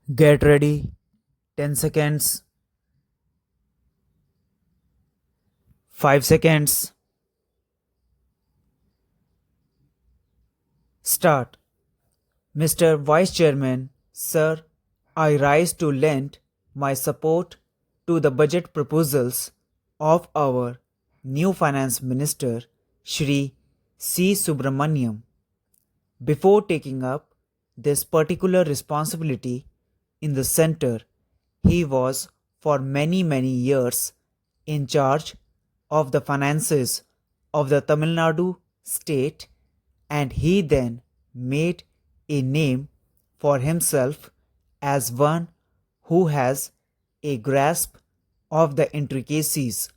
Get ready. 10 seconds. 5 seconds. Start. Mr. Vice Chairman, Sir, I rise to lend my support to the budget proposals of our new Finance Minister, Shri C. Subramaniam. Before taking up this particular responsibility in the center, he was for many years in charge of the finances of the Tamil Nadu state, and he then made a name for himself as one who has a grasp of the intricacies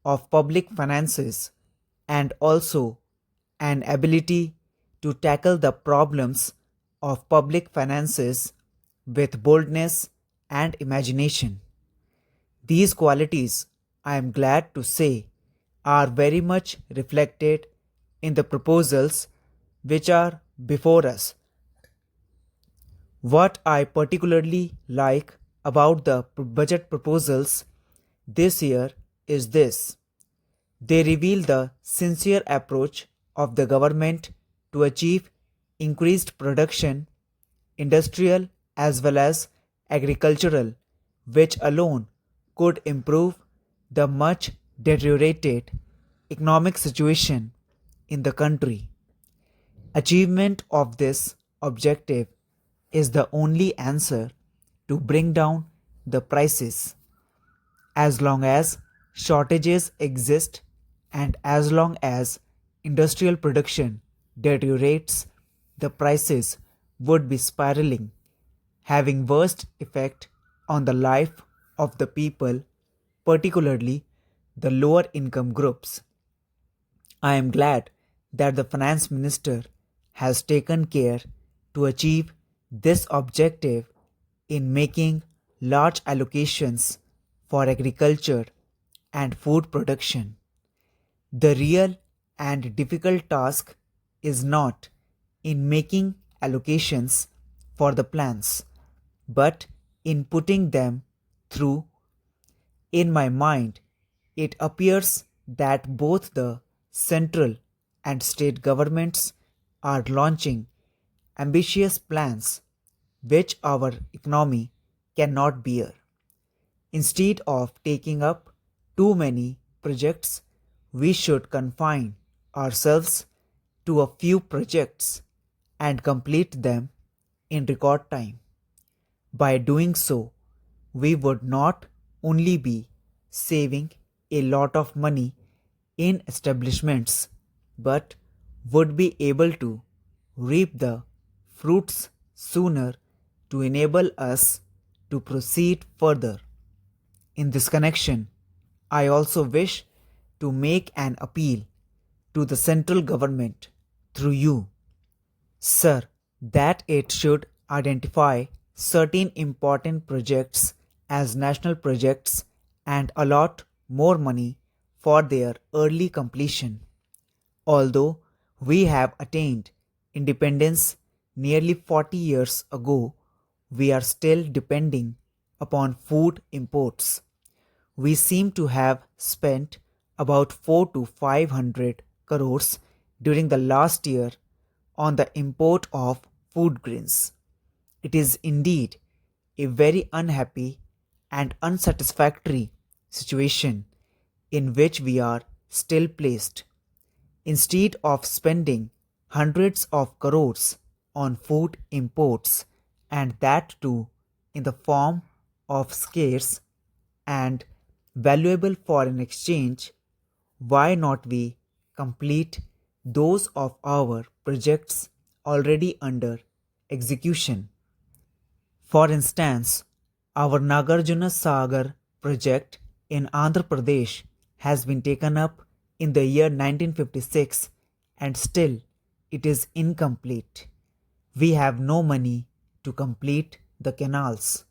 of public finances and also an ability to tackle the problems of public finances with boldness and imagination. These qualities, I am glad to say, are very much reflected in the proposals which are before us. What I particularly like about the budget proposals this year is this: they reveal the sincere approach of the government to achieve increased production, industrial as well as agricultural, which alone could improve the much deteriorated economic situation in the country. Achievement of this objective is the only answer to bring down the prices. As long as shortages exist and as long as industrial production deteriorates, the prices would be spiraling, having worst effect on the life of the people, particularly the lower income groups. I am glad that the finance minister has taken care to achieve this objective in making large allocations for agriculture and food production. The real and difficult task is not in making allocations for the plans, but in putting them through. In my mind, it appears that both the central and state governments are launching ambitious plans which our economy cannot bear. Instead of taking up too many projects, we should confine ourselves to a few projects and complete them in record time. By doing so, we would not only be saving a lot of money in establishments but would be able to reap the fruits sooner to enable us to proceed further. In this connection, I also wish to make an appeal to the central government through you, sir, that it should identify certain important projects as national projects and allot more money for their early completion. Although we have attained independence nearly 40 years ago, we are still depending upon food imports. We seem to have spent about 4 to 500 crores during the last year on the import of food grains. It is indeed a very unhappy and unsatisfactory situation in which we are still placed. Instead of spending hundreds of crores on food imports, and that too in the form of scarce and valuable foreign exchange, why not we complete those of our projects already under execution? For instance, our Nagarjuna Sagar project in Andhra Pradesh has been taken up in the year 1956 and still it is incomplete. We have no money to complete the canals.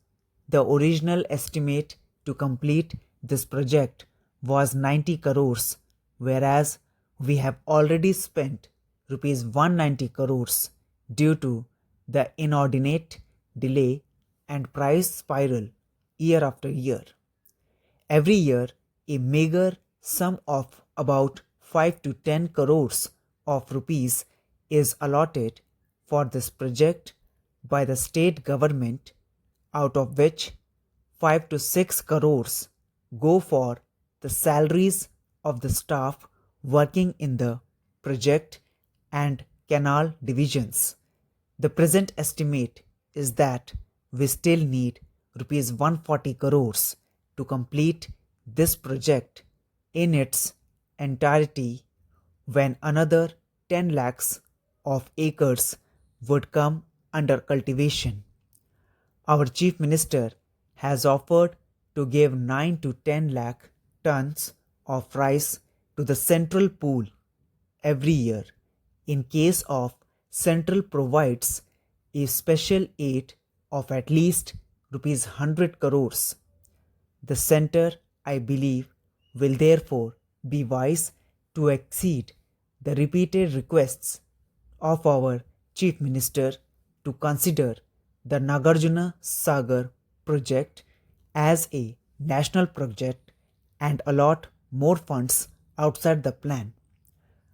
The original estimate to complete this project was 90 crores, whereas we have already spent rupees 190 crores due to the inordinate delay and price spiral year after year. Every year, a meager sum of about 5 to 10 crores of rupees is allotted for this project by the state government, out of which 5 to 6 crores go for the salaries of the staff working in the project and canal divisions. The present estimate is that we still need rupees 140 crores to complete this project in its entirety, when another 10 lakhs of acres would come under cultivation. Our Chief Minister has offered to give 9 to 10 lakh tons of rice to the central pool every year in case of central provides a special aid of at least rupees 100 crores. The center, I believe, will therefore be wise to exceed the repeated requests of our Chief Minister to consider the Nagarjuna Sagar project as a national project and allot more funds outside the plan.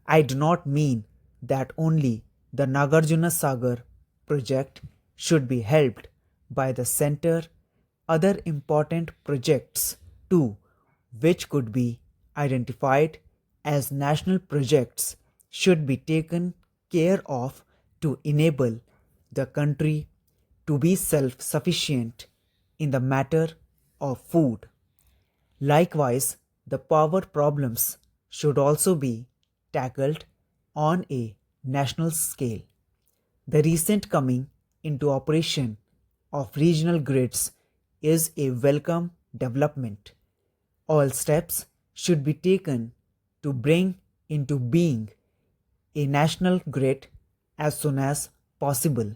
I do not mean that only the Nagarjuna Sagar project should be helped by the center. Other important projects too, which could be identified as national projects, should be taken care of to enable the country to be self-sufficient in the matter of food. Likewise, the power problems should also be tackled on a national scale. The recent coming into operation of regional grids is a welcome development. All steps should be taken to bring into being a national grid as soon as possible.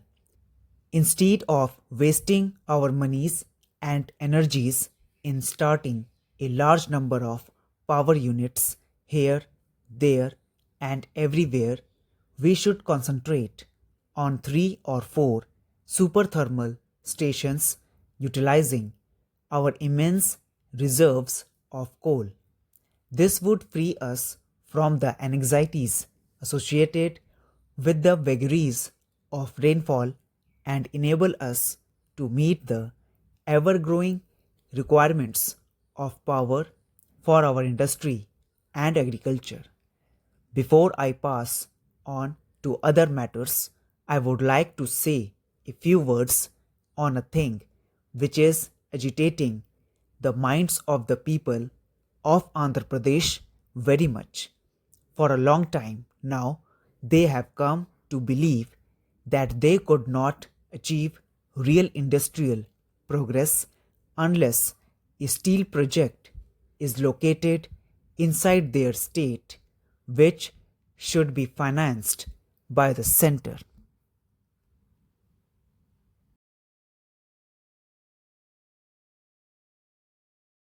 Instead of wasting our monies and energies in starting a large number of power units here, there, and everywhere, we should concentrate on 3 or 4 superthermal stations utilizing our immense reserves of coal. This would free us from the anxieties associated with the vagaries of rainfall and enable us to meet the ever-growing requirements of power for our industry and agriculture. Before I pass on to other matters, I would like to say a few words on a thing which is agitating the minds of the people of Andhra Pradesh very much. For a long time now, they have come to believe that they could not achieve real industrial progress unless a steel project is located inside their state, which should be financed by the center.